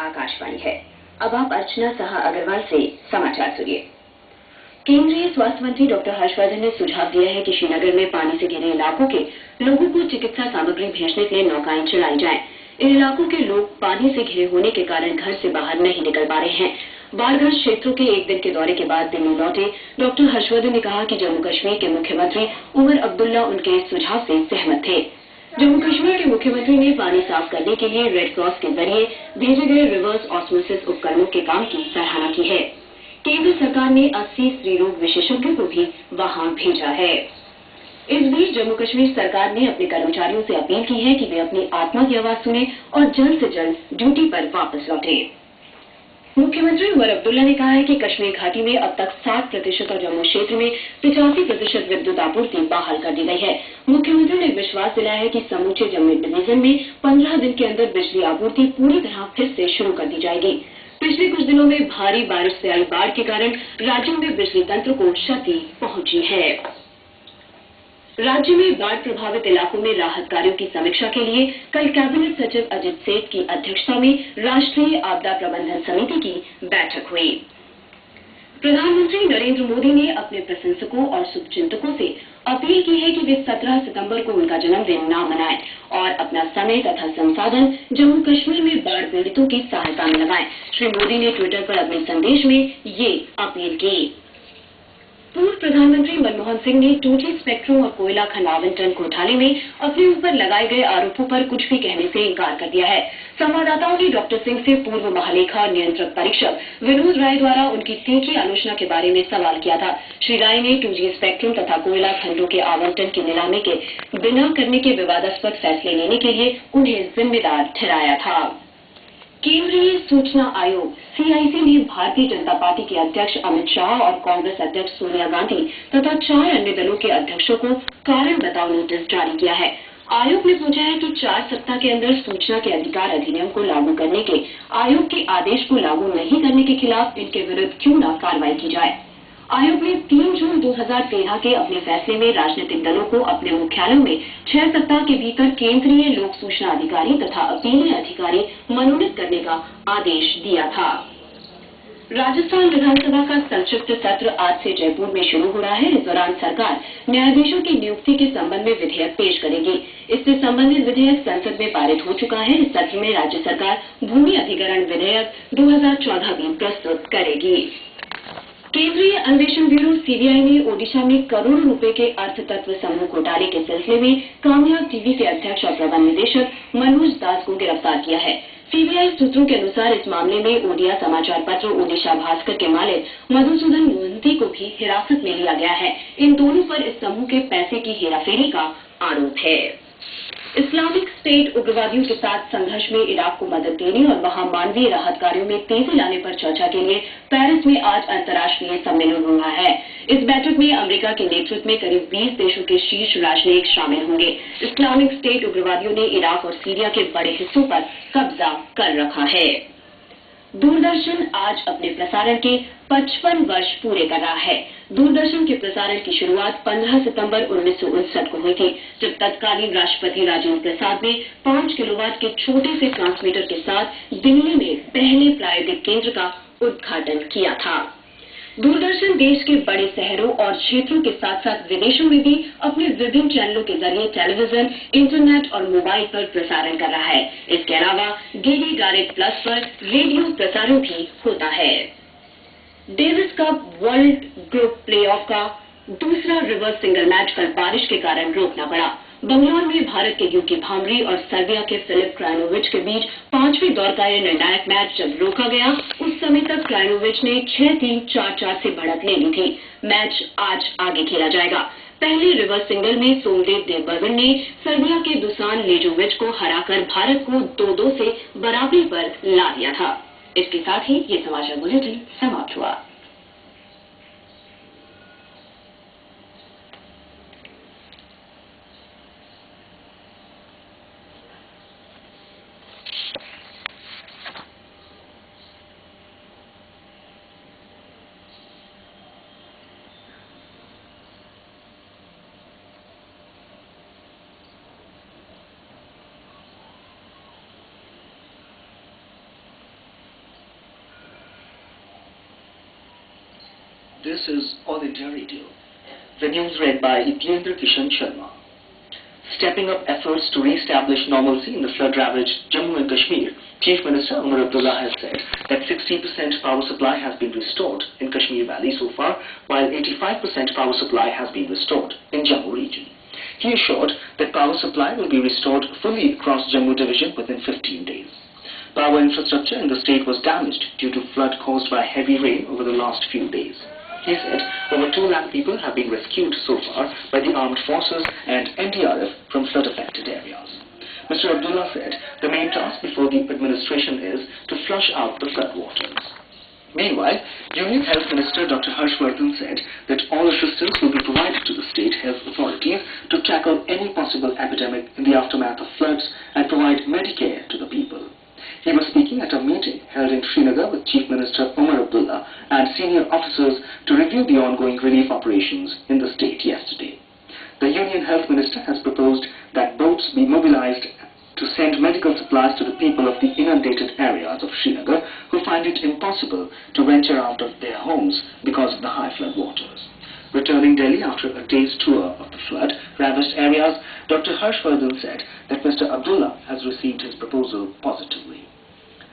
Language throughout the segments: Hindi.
आकाशवाणी है। अब आप अर्चना साहा अग्रवाल से समाचार सुनिए। केंद्रीय स्वास्थ्य मंत्री डॉक्टर हर्षवर्धन ने सुझाव दिया है कि श्रीनगर में पानी से घिरे इलाकों के लोगों को चिकित्सा सामग्री भेजने के लिए नौकाएं चलाई जाएं। इन इलाकों के लोग पानी से घिरे होने के कारण घर से बाहर नहीं निकल पा रहे हैं। बाढ़ग्रस्त क्षेत्रों के एक दिन के दौरे के बाद दिल्ली लौटे डॉक्टर हर्षवर्धन ने कहा कि जम्मू कश्मीर के मुख्यमंत्री उमर अब्दुल्ला उनके इस सुझाव से सहमत थे। जम्मू कश्मीर के मुख्यमंत्री ने पानी साफ करने के लिए रेड क्रॉस के जरिए भेजे गए रिवर्स ऑस्मोसिस उपकरणों के काम की सराहना की है। केंद्र सरकार ने 80 स्त्री रोग विशेषज्ञों को भी वहां भेजा है। इस बीच जम्मू कश्मीर सरकार ने अपने कर्मचारियों से अपील की है कि वे अपनी आत्मा की आवाज सुने और जल्द से जल्द ड्यूटी पर वापस लौटे। मुख्यमंत्री उमर अब्दुल्ला ने कहा है कि कश्मीर घाटी में अब तक 60% और जम्मू क्षेत्र में 85% विद्युत आपूर्ति बहाल कर दी गई है। मुख्यमंत्री ने विश्वास दिलाया है कि समूचे जम्मू डिवीजन में 15 दिन के अंदर बिजली आपूर्ति पूरी तरह फिर से शुरू कर दी जाएगी। पिछले कुछ दिनों में भारी बारिश से आई बाढ़ के कारण राज्य में बिजली तंत्र को क्षति पहुंची है। राज्य में बाढ़ प्रभावित इलाकों में राहत कार्यों की समीक्षा के लिए कल कैबिनेट सचिव अजित सेठ की अध्यक्षता में राष्ट्रीय आपदा प्रबंधन समिति की बैठक हुई। प्रधानमंत्री नरेंद्र मोदी ने अपने प्रशंसकों और शुभचिंतकों से अपील की है कि वे 17 सितंबर को उनका जन्मदिन न मनाएं और अपना समय तथा संसाधन जम्मू कश्मीर में बाढ़ पीड़ितों की सहायता में लगाएं। श्री मोदी ने ट्विटर पर अपने संदेश में ये अपील की। पूर्व प्रधानमंत्री मनमोहन सिंह ने 2G स्पेक्ट्रम और कोयला खन आवंटन घोटाले में अपने ऊपर लगाए गए आरोपों पर कुछ भी कहने से इनकार कर दिया है। संवाददाताओं ने डॉक्टर सिंह से पूर्व महालेखा नियंत्रक परीक्षक विनोद राय द्वारा उनकी तीखी आलोचना के बारे में सवाल किया था। श्री राय ने 2G स्पेक्ट्रम तथा कोयला खंडों के आवंटन की नीलामी के बिना करने के विवादास्पद फैसले लेने के लिए उन्हें जिम्मेदार ठहराया था। केंद्रीय सूचना आयोग CIC ने भारतीय जनता पार्टी के अध्यक्ष अमित शाह और कांग्रेस अध्यक्ष सोनिया गांधी तथा 4 अन्य दलों के अध्यक्षों को कारण बताओ नोटिस जारी किया है। आयोग ने पूछा है कि 4 सप्ताह के अंदर सूचना के अधिकार अधिनियम को लागू करने के आयोग के आदेश को लागू नहीं करने के खिलाफ इनके विरुद्ध क्यों न कार्रवाई की जाए। आयोग ने 3 जून 2013 के अपने फैसले में राजनीतिक दलों को अपने मुख्यालयों में 6 सप्ताह के भीतर केंद्रीय लोक सूचना अधिकारी तथा अपीलीय अधिकारी मनोनीत करने का आदेश दिया था। राजस्थान विधानसभा का संक्षिप्त सत्र आज से जयपुर में शुरू हो रहा है। इस दौरान सरकार न्यायाधीशों की नियुक्ति के संबंध में विधेयक पेश करेगी। इससे संबंधित विधेयक संसद में पारित हो चुका है। इस सत्र में राज्य सरकार भूमि अधिग्रहण विधेयक 2014 भी प्रस्तुत करेगी। केंद्रीय अन्वेषण ब्यूरो CBI ने ओडिशा में करोड़ों रुपए के अर्थ तत्व समूह घोटाले के सिलसिले में कामयाब टीवी के अध्यक्ष और प्रबंध निदेशक मनोज दास को गिरफ्तार किया है। CBI सूत्रों के अनुसार इस मामले में ओडिया समाचार पत्र ओडिशा भास्कर के मालिक मधुसूदन मोहंती को भी हिरासत में लिया गया है। इन दोनों पर इस समूह के पैसे की हेराफेरी का आरोप है। इस्लामिक स्टेट उग्रवादियों के साथ संघर्ष में इराक को मदद देने और वहां मानवीय राहत कार्यों में तेजी लाने पर चर्चा के लिए पेरिस में आज अंतर्राष्ट्रीय सम्मेलन हो रहा है। इस बैठक में अमेरिका के नेतृत्व में करीब 20 देशों के शीर्ष राजनयिक शामिल होंगे। इस्लामिक स्टेट उग्रवादियों ने इराक और सीरिया के बड़े हिस्सों पर कब्जा कर रखा है। दूरदर्शन आज अपने प्रसारण के 55 वर्ष पूरे कर रहा है। दूरदर्शन के प्रसारण की शुरुआत 15 सितंबर 1959 को हुई थी, जब तत्कालीन राष्ट्रपति राजेंद्र प्रसाद ने 5 किलोवाट के छोटे से ट्रांसमीटर के साथ दिल्ली में पहले प्रायोगिक केंद्र का उद्घाटन किया था। दूरदर्शन देश के बड़े शहरों और क्षेत्रों के साथ साथ विदेशों में भी अपने विभिन्न चैनलों के जरिए टेलीविजन, इंटरनेट और मोबाइल पर प्रसारण कर रहा है। इसके अलावा DD डायरेक्ट प्लस पर रेडियो प्रसारण भी होता है। Davis cup world group playoff का दूसरा रिवर्स सिंगल मैच कल बारिश के कारण रोकना पड़ा। बंगलौर में भारत के यूकी भामरी और सर्बिया के फिलिप क्राइनोविच के बीच 5वें दौर का यह निर्णायक मैच जब रोका गया, उस समय तक क्राइनोविच ने 6-3, 4-4 से बढ़त ले ली थी। मैच आज आगे खेला जाएगा। पहले रिवर्स सिंगल में सोमदेव देवबर्मन ने सर्बिया के दुसान लेजोविच को हराकर भारत को 2-2 से बराबरी पर ला दिया था। इसके साथ ही ये समाचार बुलेटिन समाप्त हुआ। This is All India Radio. The news read by Itlendra Kishan Sharma. Stepping up efforts to re-establish normalcy in the flood-ravaged Jammu and Kashmir, Chief Minister Omar Abdullah has said that 60% power supply has been restored in Kashmir Valley so far, while 85% power supply has been restored in Jammu region. He assured that power supply will be restored fully across Jammu division within 15 days. Power infrastructure in the state was damaged due to flood caused by heavy rain over the last few days. He said over 2 lakh people have been rescued so far by the armed forces and NDRF from flood-affected areas. Mr. Abdullah said the main task before the administration is to flush out the flood waters. Meanwhile, Union Health Minister Dr. Harshvardhan said that all assistance will be provided to the state health authorities to tackle any possible epidemic in the aftermath of floods and provide Medicare to the people. He was speaking at a meeting held in Srinagar with Chief Minister Omar Abdullah and senior officers to review the ongoing relief operations in the state yesterday. The Union Health Minister has proposed that boats be mobilized to send medical supplies to the people of the inundated areas of Srinagar who find it impossible to venture out of their homes because of the high flood waters. Returning Delhi after a day's tour of the flood-ravaged areas, Dr. Harshvardhan said that Mr. Abdullah has received his proposal positively.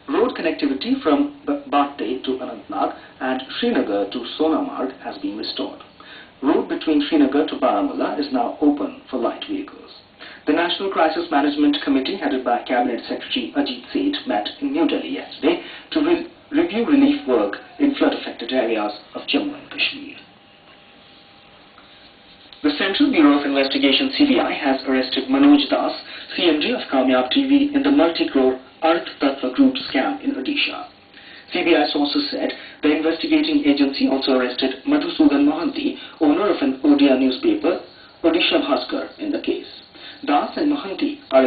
Road connectivity from Bhatti to Anantnag and Srinagar to Sonamarg has been restored. Road between Srinagar to Baramulla is now open for light vehicles. The National Crisis Management Committee, headed by Cabinet Secretary Ajit Seth, met in New Delhi yesterday to review relief work in flood-affected areas of Jammu and Kashmir. The Central Bureau of Investigation (CBI) has arrested Manoj Das, CMD of Kamyab TV, in the multi-crore Arth Tattva Group scam in Odisha. CBI sources said the investigating agency also arrested Madhusudan Mohanty, owner of an Odia newspaper, Odisha Bhaskar, in the case. Das and Mohanty are